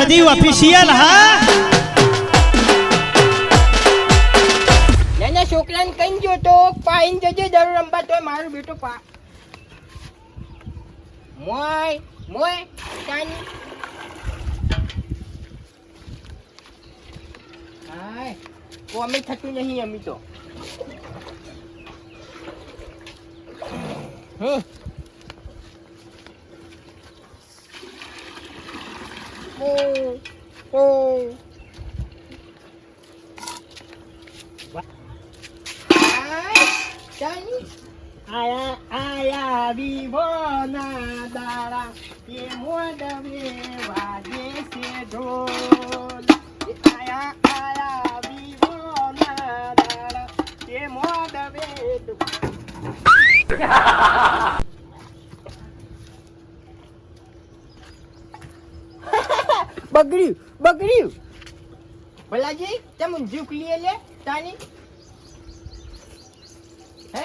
બધી ઓફિશિયલ હા નાના છોકરાને કઈ ગયો તો પાઈન જજે જરૂર રમવા તો મારો બેટો પા મોય મોય ચાની હાય કોમે થતું નહીં અમી તો આયા આયા વિવોના દાડા એ મોડવે વાગે છે ઢોલ આયા આયા વિવોના દાડા એ મોડવે બગડ્યું બગડ્યું ભલાજી તેમ ઊંધિયું ખુલી લે તાની હે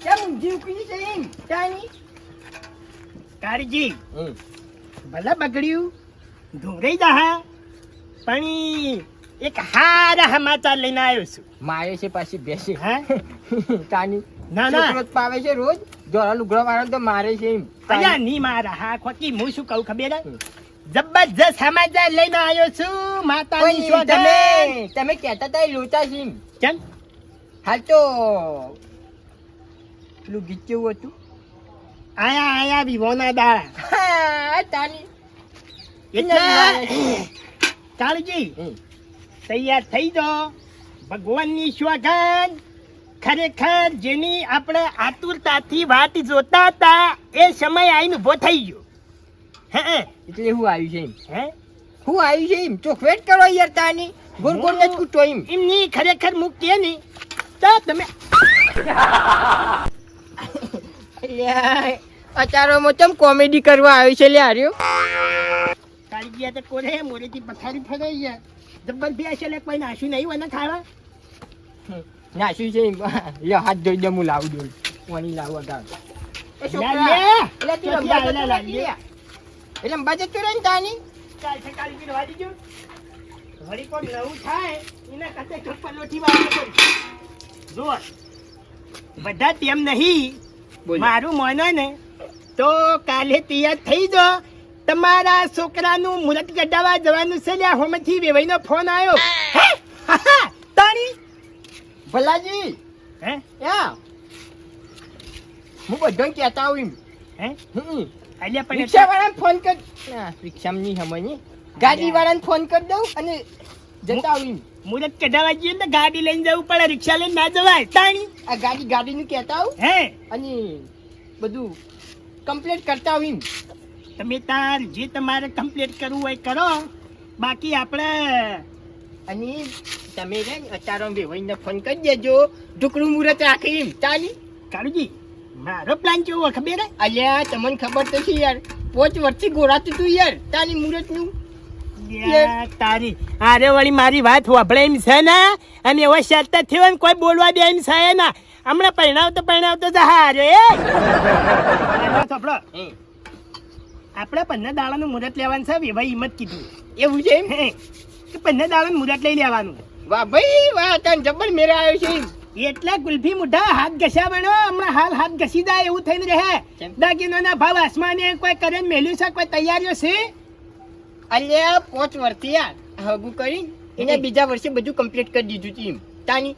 કેમ ઊંધિયું ખુલી છે એમ તાની કાળજી ભલે બગડ્યું ધોરાઈ જા પણ એક હારા સમાચાર લઈને આવ્યો છું મારે છે પાછી બેસી હે તાની ના ના રોજ પાવે છે રોજ દોરા લુગડો વાળો તો મારે છે એમ અલ્યા ની મારા હા ખોટી હું શું કહું ખબર જબરજસ્ત સમાચાર લઈને આવ્યો છું માતાની તમે શોધે તમે કહેતા હતા એ લોચા છે એમ કેમ હાલ તો પેલું ગીત કેવું હતું આયા આયા વિવોના દાડા હા તાની એટલે કાળજી તૈયાર થઈ જાઓ ભગવાનની સોગંદ ખરેખર જેની આપણે આતુરતાથી વાટ જોતા હતા એ સમય આવીને ઉભો થઈ ગયો હે એટલે હું આવ્યું છે એમ હે હું આવ્યું છે એમ ચોખવેટ કરો યાર તાની ગોળ ગોળ ને કૂટો એમ એમની ખરેખર મુક કે નહીં તો તમે અચારોમાં ચમ કોમેડી કરવા આવ્યું છે લે હાર્યો કાળજી તો કોરે મોરેથી પથારી ફરાઈ ગયા જબ્બર બે છે લે કોઈ નાશું નહીં હોય ને ખાવા નાશું છે એમ લ્યો હાથ ધોઈ દે હું લાવું દઉં પાણી લાવું અગાઉ એટલે બજેટ તો રહે ને તાની ચાલશે કાળજી રવા દીજો વળી કોઈ નવું થાય એના કરતા ચપ્પલોથી વાળો કરી જો બધા તેમ નહીં મારું માનો ને તો કાલે તૈયાર થઈ જાઓ તમારા છોકરાનું મુહૂર્ત કઢાવવા જવાનું છે લ્યા હોમેથી વેવાઈનો ફોન આવ્યો હે તારી ભલાજી હે યા હું બધો કહેતા આવું હે એમ અલ્યા પણ રિક્ષા વાળાને ફોન કર રિક્ષામાં નહીં સમજ ગાડી વાળાને ફોન કરી દઉં અને જતા આવું મુહૂર્ત કઢાવવા જઈએ ને ગાડી લઈને જવું પડે રિક્ષા લઈને ના જવાય તાણી આ ગાડીનું કહેતા આવું હે અને બધું કમ્પ્લીટ કરતા આવું તમે તાર જે તમારે કમ્પ્લીટ કરવું હોય કરો બાકી આપણે અને તમે રે અચારો વેવાઈને ફોન કરી દેજો ઢુકડું મુહૂર્ત રાખી એમ તાની કાળુજી મારો પ્લાન કેવો ખબર હે અલ્યા તમને ખબર તો છે યાર 5 વર્ષથી ગોળાતું તું યાર તાની મુહૂર્તનું તારી અરે વળી મારી વાત વાપડે એમ છે ને અને એવો શરત થયો ને કોઈ બોલવા દે એમ છે ને હમણાં પરણાવતો હારે આપણે 15 દાડાનું મુહૂર્ત લેવાનું છે વેવાઈ હિંમત કીધું એવું છે એમ કે 15 દાડાનું મુહૂર્ત લઈ લેવાનું વાહ ભાઈ વાહ તને જબર મેરા આવ્યો છે એમ એટલે ગુલ્ફી મુઢા હાથ ઘસ્યા બનો હમણાં હાલ હાથ ઘસી જાય એવું થઈને રહે દાગીનોના ભાવ આસમાને કોઈ કરે મેલ્યું છે કોઈ તૈયારીઓ છે અલ્યા 5 વર્ષથી યાર હગું કરી એને બીજા વર્ષે બધું કમ્પ્લીટ કરી દીધું છે એમ તાની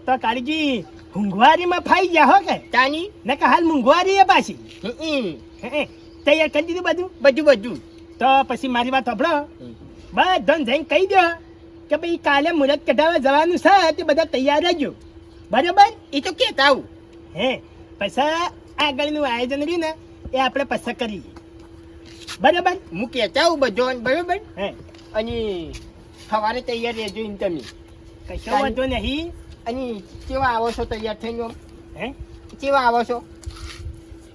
તો કાળજી હુંગવારીમાં ફાઈ ગયા હો કે તાની ને કે હાલ મુંગવારી એ પાછી તૈયાર કરી દીધું બધું તો પછી મારી વાત સાંભળો બધાને જઈને કહી દો કે ભાઈ કાલે મુહૂર્ત કઢાવવા જવાનું છે તે બધા તૈયાર રહેજો બરાબર એ તો કેતા આવું હે પછી આગળનું આયોજન રહ્યું ને એ આપણે પછી કરીએ બરાબર હું કેતા આવું બધો બરાબર હે અને સવારે તૈયાર રહેજો એમ તમે કશો વાંધો નહીં અને કેવા આવો છો તૈયાર થઈને હે કેવા આવો છો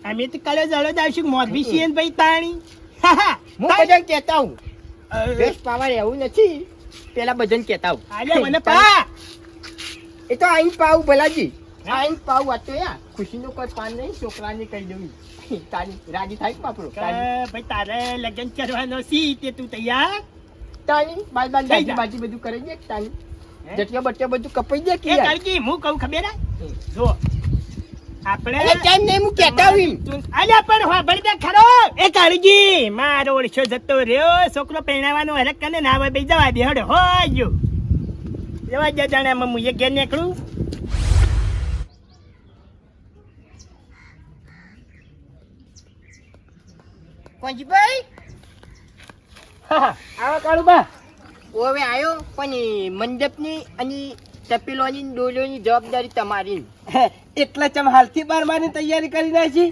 અમે તો કાલે જડો જ આવશું મોરબી છીએ ને ભાઈ તાણી હું બધાને કહેતા હું બેસ પાવા એવું નથી પેલા બધાને કહેતા હું આજે મને પા એ તો આઈ પાવું ભલાજી આઈન પાવ વાતો યાર ખુશીનો કોઈ પાન નહીં છોકરાને કહી દઉં તારી રાજી થાય કે બાપરો ભાઈ તારે લગ્ન કરવાનો સી તે તું તૈયાર તાની બાલ બાલ થઈ જા. બાજી બધું કરી દે તાની જટિયા બટિયા બધું કપાઈ દે કે એ યાર કાળજી હું કહું ખબર હે? જો આપણે અરે ટાઈમ નહીં હું કહેતા હું અલ્યા પણ હોભળ દે ખરો એ કાળજી મારો ઓળશો જતો રહ્યો છોકરો પહેણાવાનો હરક કને ના હોય ભાઈ જવા દે હડો હોજો જવા દે જાણે હું એ ઘેર નીકળું પંચભાઈ આવો કાળુબા ઓવે આયો પણ મંડપની અને તપેલોની ડોલોની જવાબદારી તમારી એટલા ચમ હાલથી બાર માની તૈયારી કરી નાખી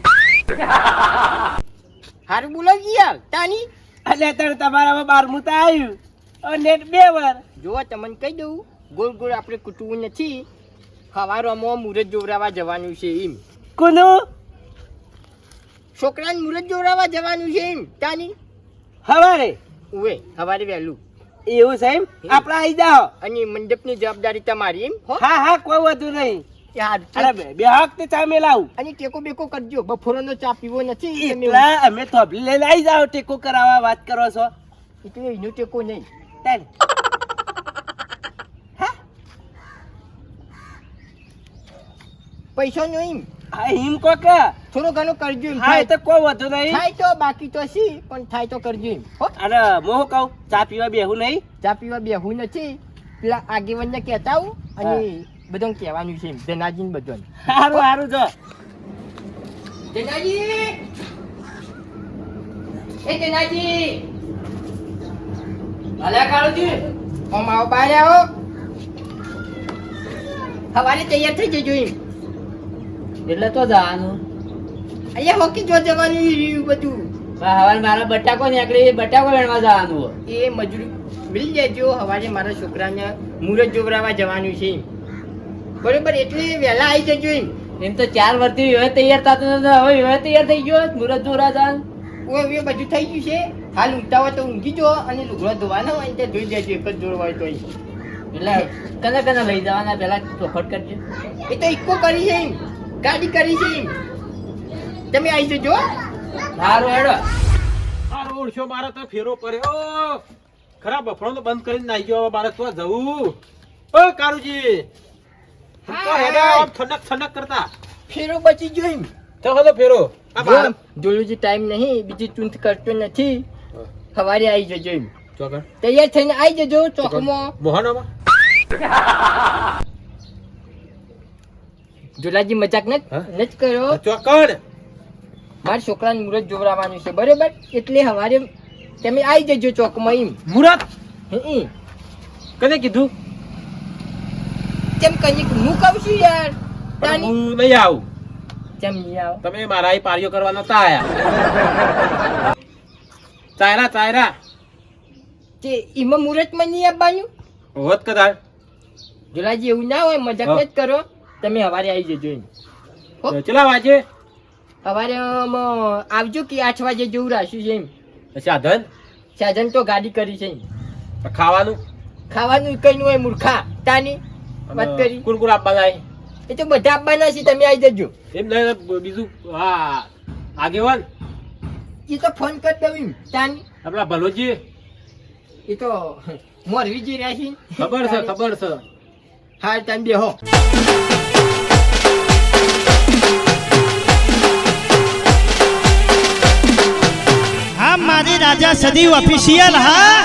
હારું બોલાવજી યાર તાની એટલે અત્યારે તમારામાં 12મું તો આવ્યું અને 2 વાર જો તમને કહી દઉં ગોળ ગોળ આપણે કૂટવું નથી સવારમાં મુહૂર્ત જોવરાવા જવાનું છે એમ કોનું છોકરાને મુહૂર્ત જોવરાવા જવાનું છે એમ તાની હવારે ઉવે સવારે વહેલું એવું છે એમ આપણે આવી જાઓ અને મંડપની જવાબદારી તમારી એમ હો હા કોઈ વધુ નહીં યાર અરે બે હક તે ચા મેલાવું અને ટેકો બેકો કરજો બફોરનો ચા પીવો નથી તમે એટલા અમે થોભલી લઈને આવી જાઓ ટેકો કરાવવા વાત કરો છો એટલે એનો ટેકો નહીં તારે પૈસા નો એમ હા હિમ કોકા થોડો ઘણો કરજો એમ હા એ તો કોઈ વધુ નહીં થાય તો બાકી તો સી પણ થાય તો કરજો એમ હો અરે મોહ કહું ચા પીવા બેહું નહીં ચા પીવા બેહું નથી પેલા આગેવાનને કહેતા આવું અને બધાને કહેવાનું છે એમ ધનાજીને બધાને સારું સારું જો ધનાજી એ ધનાજી ભલે કાળુજી ઓમ આવો બહાર આવો સવારે તૈયાર થઈ જજો એમ એટલે તો જવાનું અહીંયા હોકી જો જવાનું રહ્યું બધું હવારે મારા બટાકો નીકળી બટાકો વેણવા જવાનું એ મજૂરી મિલી જજો સવારે મારા છોકરાને મુહૂર્ત જોવરાવા જવાનું છે એમ. બરોબર એટલે વહેલા આવી જજો એમ એમ તો 4 વર્ષથી હવે તૈયાર થતો નતો હવે હવે તૈયાર થઈ ગયો મુરત જોરા જવાનું હવે બધું થઈ ગયું છે હાલ ઊંઘતા હોય તો ઊંઘી જો અને લુગડો ધોવાના હોય ને ધોઈ દેજો એક જ જોડ હોય તો એટલે કને કને લઈ જવાના પેલા ચોખટ કરજો એ તો ઇકો કરી છે એમ ગાડી કરી છે એમ તમે આવી જજો સારું હેડો મારો ઓળશો મારે તો ફેરો કર્યો ખરાબ બફળો તો બંધ કરીને નાઈ ગયો હવે મારે તો જવું ઓ કારુજી તો હેડે આમ ઠનક ઠનક કરતા ફેરો બચી ગયો એમ તો હતો ફેરો આ બાર જોલુજી ટાઈમ નહીં બીજી ચૂંટ કરતો નથી સવારે આવી જજો એમ ચોકડ તૈયાર થઈને આવી જજો ચોકમાં મોહનમાં જોલાજી મજાક હા? નથી કર્યો ચોકડ મારા છોકરાને મુહૂર્ત જોવરાવાનું છે બરોબર એટલે સવારે તમે આવી જજો ચોકમાં એમ મુરત હમ. કને કીધું કેમ કઈ હું કહું છું યાર પણ તાની હું નહીં આવું કેમ નહીં આવો તમે મારા અહીં પારીઓ કરવા નતા આયા ચાયરા તે એમાં મુહૂર્તમાં નહીં આવવાનું હોત કદાચ જોલાજી એવું ના હોય મજાક હા. નથી કરો તમે સવારે આવી જજો એમ હો. ચલા વાજે સવારે આવજો કે 8 વાગે જેવું રાખ્યું છે એમ સાધન સાધન તો ગાડી કરી છે એમ ખાવાનું ખાવાનું કઈ નું હોય મૂર્ખા તાની વાત કરી કુરકુર આપવાના અહીં. એ તો બધા આપવાના છે તમે આવી જજો એમ નહીં બીજું હા આગેવાન એ તો ફોન કરી દઉં એમ તાની આપણા ભલોજી એ તો મોરવીજી રહ્યા છે ખબર છે હા તમે બેહો હા મારી રાજા સદી ઓફિશિયલ હા